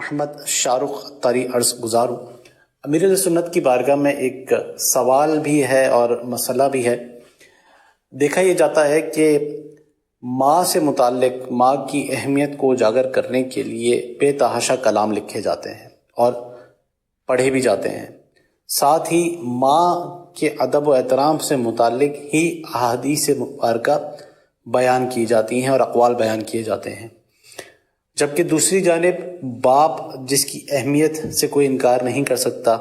احمد شاہ رخ اتاری عرض گزار ہوں۔ امیر اہل سنت کی بارگاہ میں ایک سوال بھی ہے اور مسئلہ بھی ہے۔ دیکھا یہ جاتا ہے کہ ماں سے متعلق ماں کی اہمیت کو اجاگر کرنے کے لیے بے تحاشا کلام لکھے جاتے ہیں اور پڑھے بھی جاتے ہیں، ساتھ ہی ماں کے ادب و احترام سے متعلق ہی احادیث مبارکہ بیان کی جاتی ہیں اور اقوال بیان کیے جاتے ہیں، جبکہ دوسری جانب باپ جس کی اہمیت سے کوئی انکار نہیں کر سکتا،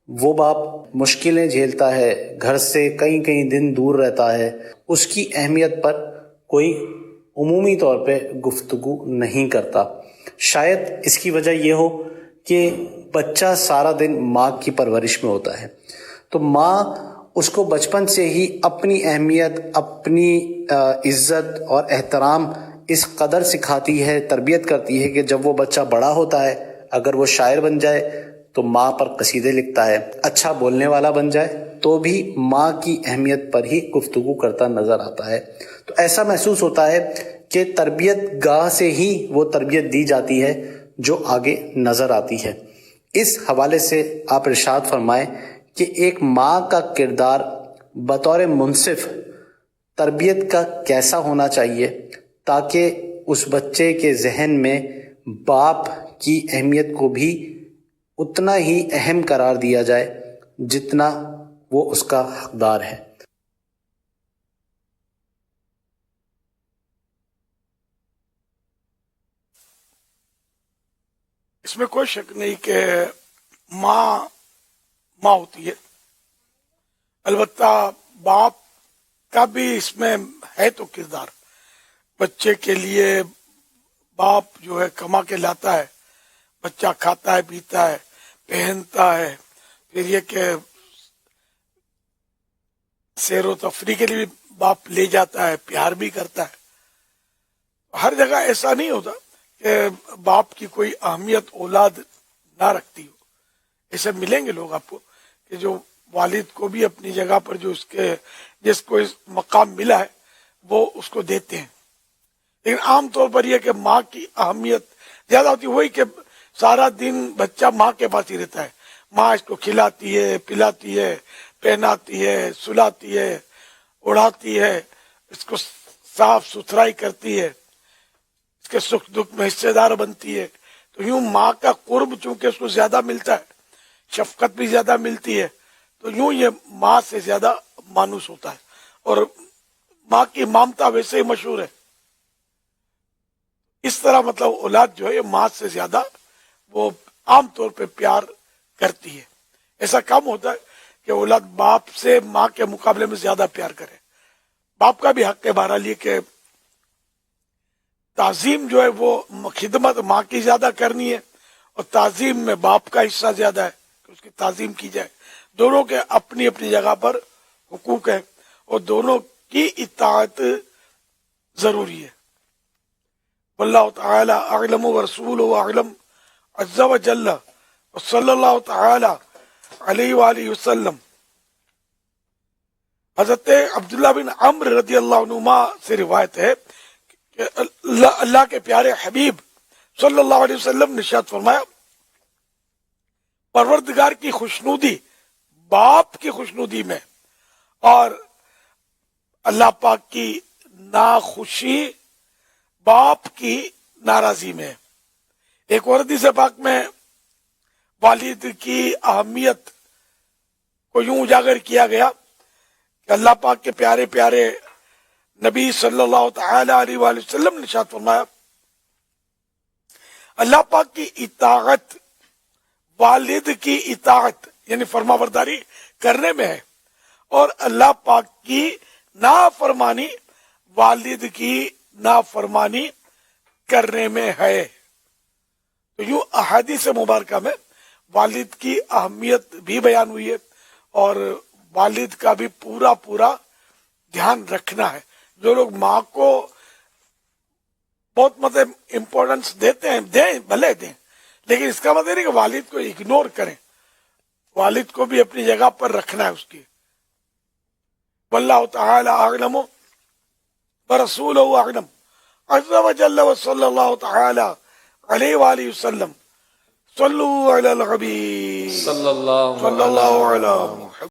وہ باپ مشکلیں جھیلتا ہے، گھر سے کئی کئی دن دور رہتا ہے، اس کی اہمیت پر کوئی عمومی طور پہ گفتگو نہیں کرتا۔ شاید اس کی وجہ یہ ہو کہ بچہ سارا دن ماں کی پرورش میں ہوتا ہے، تو ماں اس کو بچپن سے ہی اپنی اہمیت، اپنی عزت اور احترام اس قدر سکھاتی ہے، تربیت کرتی ہے کہ جب وہ بچہ بڑا ہوتا ہے، اگر وہ شاعر بن جائے تو ماں پر قصیدے لکھتا ہے، اچھا بولنے والا بن جائے تو بھی ماں کی اہمیت پر ہی گفتگو کرتا نظر آتا ہے۔ تو ایسا محسوس ہوتا ہے کہ تربیت گاہ سے ہی وہ تربیت دی جاتی ہے جو آگے نظر آتی ہے۔ اس حوالے سے آپ ارشاد فرمائیں کہ ایک ماں کا کردار بطور منصف تربیت کا کیسا ہونا چاہیے تاکہ اس بچے کے ذہن میں باپ کی اہمیت کو بھی اتنا ہی اہم قرار دیا جائے جتنا وہ اس کا حقدار ہے۔ اس میں کوئی شک نہیں کہ ماں ہوتی ہے، البتہ باپ کا بھی اس میں ہے تو کردار۔ بچے کے لیے باپ جو ہے کما کے لاتا ہے، بچہ کھاتا ہے، پیتا ہے، پہنتا ہے، پھر یہ کہ سیر و تفریح کے لیے بھی باپ لے جاتا ہے، پیار بھی کرتا ہے۔ ہر جگہ ایسا نہیں ہوتا کہ باپ کی کوئی اہمیت اولاد نہ رکھتی ہو، ایسے ملیں گے لوگ آپ کو کہ جو والد کو بھی اپنی جگہ پر جو جس کو اس مقام ملا ہے وہ اس کو دیتے ہیں، لیکن عام طور پر یہ کہ ماں کی اہمیت زیادہ ہوتی ہے۔ وہی کہ سارا دن بچہ ماں کے پاس ہی رہتا ہے، ماں اس کو کھلاتی ہے، پلاتی ہے، پہناتی ہے، سلاتی ہے، اڑاتی ہے، اس کو صاف ستھرائی کرتی ہے، اس کے سکھ دکھ میں حصے دار بنتی ہے۔ تو یوں ماں کا قرب چونکہ اس کو زیادہ ملتا ہے، شفقت بھی زیادہ ملتی ہے، تو یوں یہ ماں سے زیادہ مانوس ہوتا ہے، اور ماں کی مامتا ویسے ہی مشہور ہے۔ اس طرح مطلب اولاد جو ہے یہ ماں سے زیادہ وہ عام طور پہ پیار کرتی ہے۔ ایسا کم ہوتا ہے کہ اولاد باپ سے ماں کے مقابلے میں زیادہ پیار کرے۔ باپ کا بھی حق ہے بہرحال یہ کہ تعظیم جو ہے وہ خدمت ماں کی زیادہ کرنی ہے، اور تعظیم میں باپ کا حصہ زیادہ ہے کہ اس کی تعظیم کی جائے۔ دونوں کے اپنی اپنی جگہ پر حقوق ہیں اور دونوں کی اطاعت ضروری ہے۔ واللہ تعالی اعلم ورسولہ اعلم عز وجل وصلی اللہ تعالی علیہ وآلہ وسلم۔ حضرت عبداللہ بن عمر رضی اللہ عنہما سے روایت ہے کہ اللہ کے پیارے حبیب صلی اللہ علیہ وسلم نے ارشاد فرمایا، پروردگار کی خوشنودی باپ کی خوشنودی میں اور اللہ پاک کی ناخوشی باپ کی ناراضی میں۔ ایک اور حدیث پاک میں والد کی اہمیت کو یوں اجاگر کیا گیا کہ اللہ پاک کے پیارے پیارے نبی صلی اللہ تعالی علیہ وآلہ وسلم نے ارشاد فرمایا، اللہ پاک کی اطاعت والد کی اطاعت یعنی فرما برداری کرنے میں ہے، اور اللہ پاک کی نافرمانی والد کی نافرمانی کرنے میں ہے۔ تو یوں احادیث مبارکہ میں والد کی اہمیت بھی بیان ہوئی ہے، اور والد کا بھی پورا دھیان رکھنا ہے۔ جو لوگ ماں کو بہت مطلب امپورٹنس دیتے ہیں، دیں بھلے دیں، لیکن اس کا مطلب نہیں کہ والد کو اگنور کریں، والد کو بھی اپنی جگہ پر رکھنا ہے اس کی۔ واللہ تعالی اعلم ورسولہ اعلم عز وجل وصلی اللہ تعالی علیہ وآلہ وسلم۔ صلو علی الحبیب صلی اللہ صلی اللہ علیہ